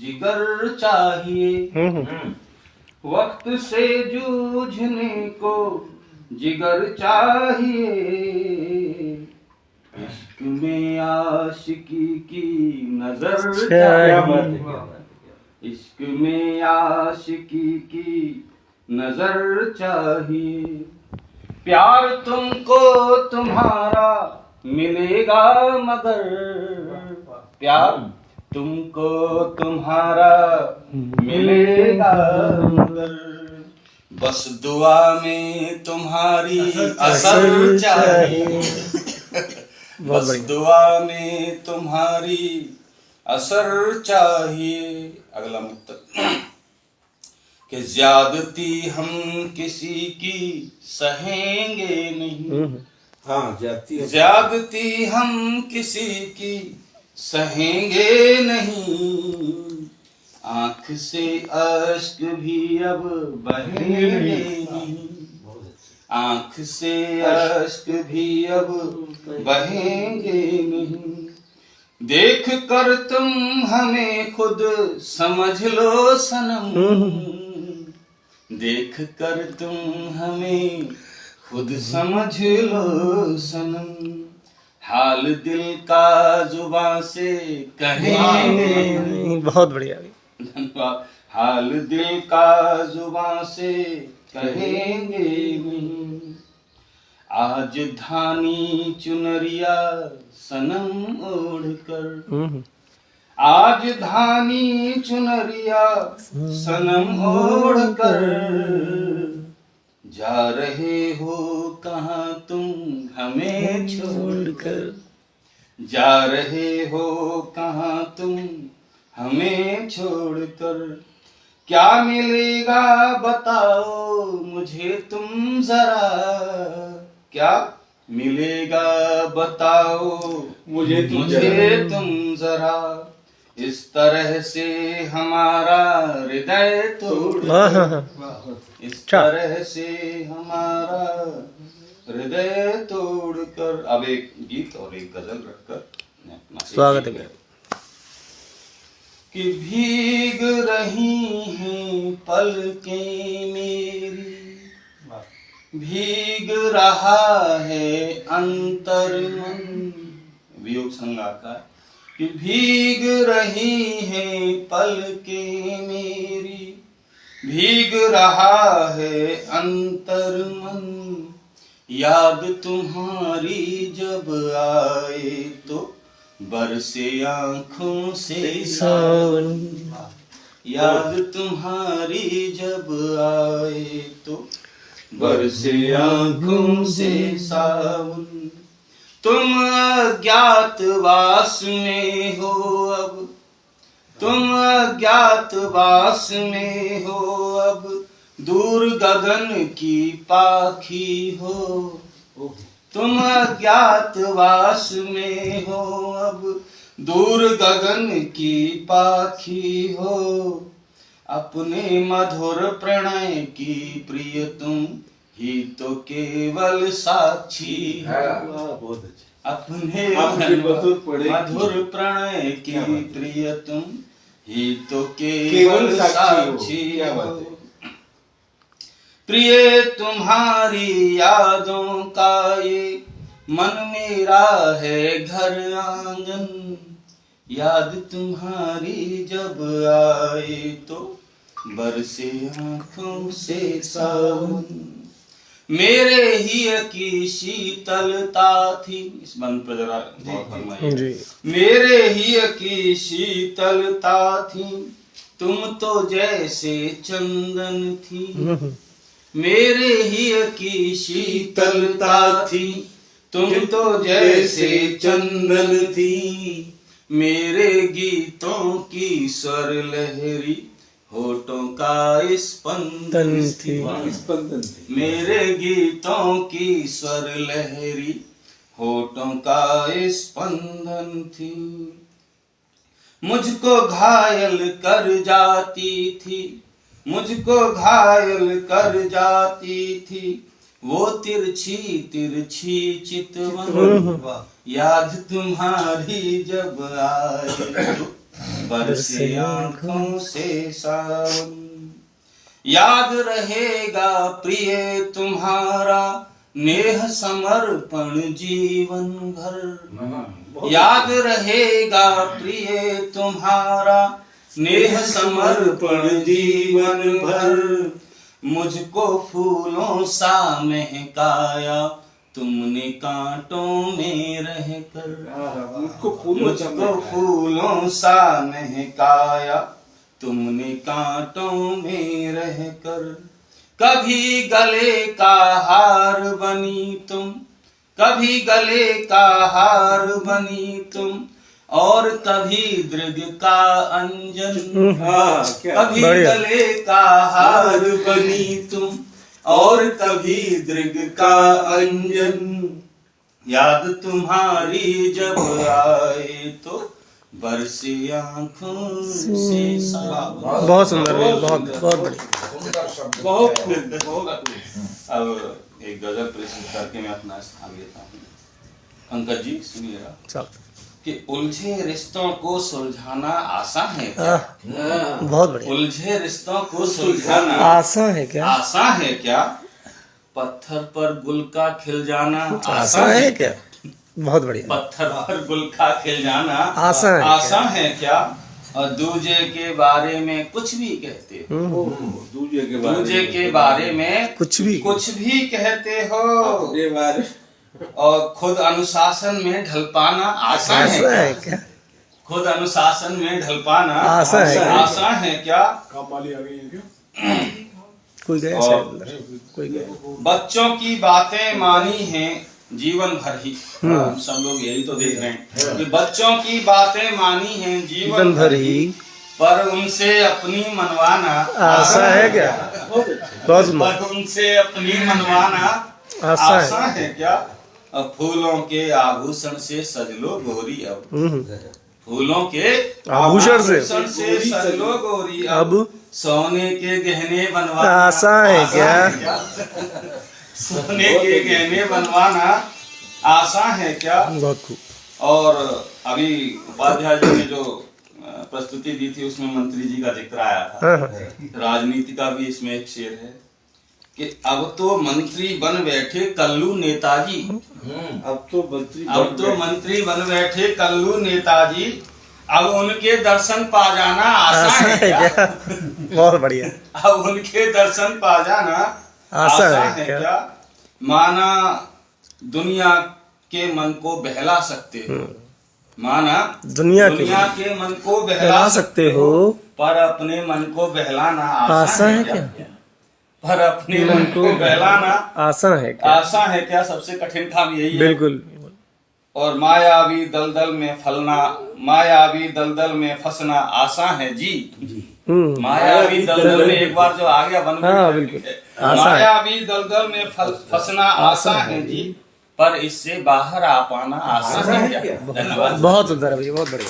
जिगर चाहिए। वक्त से जूझने को जिगर चाहिए। इश्क में आशिकी की नजर चाहिए। इश्क में आशिकी की नजर चाहिए। प्यार तुमको तुम्हारा मिलेगा मगर, प्यार तुमको तुम्हारा मिलेगा मगर, बस दुआ में तुम्हारी असर चाहिए। बस दुआ में तुम्हारी असर चाहिए। अगला मुक्तक कि ज्यादती हम किसी की सहेंगे नहीं। हाँ, ज्यादती हम किसी की सहेंगे नहीं। आंख से अश्क भी अब बहेंगे नहीं। आंख से अश्क भी अब बहेंगे नहीं। देख कर तुम हमें खुद समझ लो सनम। देख कर तुम हमें खुद समझ लो सनम। हाल दिल का जुबां से कहेंगे। बहुत बढ़िया। धन्यवाद। हाल दिल का जुबां से कहेंगे नहीं। आज धानी चुनरिया सनम ओढ़कर, आज धानी चुनरिया सनम ओढ़कर, जा रहे हो कहाँ तुम हमें छोड़कर। जा रहे हो कहाँ तुम हमें छोड़कर। क्या मिलेगा बताओ मुझे तुम जरा। क्या मिलेगा बताओ मुझे तुम जरा। इस तरह से हमारा हृदय तोड़, इस तरह से हमारा हृदय तोड़कर। अब एक गीत और एक गजल रखकर स्वागत है। कि भीग रही हैं पलकें मेरी, भीग रहा है अंतर मन। वियोग संग आता है कि भीग रही हैं पलकें मेरी, भीग रहा है अंतर मन। याद तुम्हारी जब आए तो बरसे आँखों से सावन। याद तुम्हारी जब आए तो बरसे आँखों से सावन। तुम अज्ञातवास में हो अब, तुम अज्ञातवास में हो अब, दूर गगन की पाखी हो। तुम अज्ञातवास में हो अब, दूर गगन की पाखी हो। अपने मधुर प्रणय की प्रिय तुम ही तो केवल साक्षी हो। अपने मधुर प्रणय की प्रिय तुम ही तो केवल साक्षी हो। प्रिय तुम्हारी यादों का ये मन मेरा है घर आंगन। याद तुम्हारी जब आए तो बरसे आँखों से सावन। मेरे ही की शीतलता थी, इस बंद पर जरा फरमाइए। मेरे ही की शीतलता थी, तुम तो जैसे चंदन थी। मेरे ही की शीतलता थी, तुम तो जैसे चंदन थी। मेरे गीतों की स्वर लहरी, होठों का स्पंदन थी। मेरे गीतों की स्वर लहरी, होठों का स्पंदन थी। मुझको घायल कर जाती थी, मुझको घायल कर जाती थी वो तिरछी तिरछी चितवन। याद तुम्हारी जब आए तो बरसे आंखों से सावन। याद रहेगा प्रिय तुम्हारा नेह समर्पण जीवन भर। याद रहेगा प्रिय तुम्हारा नेह समर्पण जीवन भर। मुझको फूलों सा महकाया तुमने कांटों में रहकर। मुझको फूलों सा महकाया तुमने कांटों में रहकर। कभी गले का हार बनी तुम, कभी गले का हार बनी तुम, और कभी दृग का अंजन। कभी गले का हार बनी तुम, और कभी दृग का अंजन। याद तुम्हारी जब आए तो बरसे आंखों से सावन। बहुत सुंदर, बहुत बहुत बढ़िया, बहुत अब एक गजल प्रस्तुत करके मैं अपना स्थान लेता हूँ। पंकज जी सुनिएगा चल। कि उलझे रिश्तों को सुलझाना आसान है क्या? बहुत बढ़िया। उलझे रिश्तों को सुलझाना आसान है क्या? आसान है क्या? पत्थर पर गुल का खिल जाना आसान है क्या? बहुत बढ़िया। पत्थर पर गुल का खिल जाना आसान है क्या? और दूजे के बारे में कुछ भी कहते हो। दूजे के बारे में कुछ भी कहते हो। और खुद अनुशासन में ढल पाना आसान है क्या? खुद अनुशासन में ढल पाना आसान है क्या? कामाली आ गई है क्या? कोई गया और कोई गया। बच्चों की बातें मानी हैं जीवन भर ही। हम सब लोग यही तो देख रहे हैं कि बच्चों की बातें मानी हैं जीवन भर ही, पर उनसे अपनी मनवाना आसान है क्या? बहुत पर उनसे अपनी मनवाना आसान है क्या? अब फूलों के आभूषण से सज लो गोरी। अब फूलों के आभूषण से सज लो गोरी। अब सोने के गहने बनवाना आसान है क्या? सोने के गहने बनवाना आसान है क्या? बहुत खूब। और अभी उपाध्याय जी ने जो प्रस्तुति दी थी उसमें मंत्री जी का जिक्र आया था। राजनीति का भी इसमें एक शेर है कि अब तो मंत्री बन बैठे कल्लू नेताजी। अब तो मंत्री बन बैठे कल्लू नेताजी। अब उनके दर्शन पा जाना आसान है क्या? बहुत बढ़िया। अब उनके दर्शन पा जाना आसान है क्या? माना दुनिया के मन को बहला सकते हो। माना दुनिया के मन को बहला सकते हो, पर अपने मन को बहलाना आसान है क्या? पर अपने मन को बहलाना आसान है क्या? आसान है क्या? सबसे कठिन काम यही है। बिल्कुल। और मायावी दलदल में फलना, मायावी दलदल में फंसना आसान है जी। मायावी दलदल में एक बार जो आ गया बन गया। बिल्कुल। मायावी दलदल में फंसना आसान है जी, पर इससे बाहर आ पाना आसान है क्या? धन्यवाद। बहुत सुंदर है भैया, बहुत बढ़िया।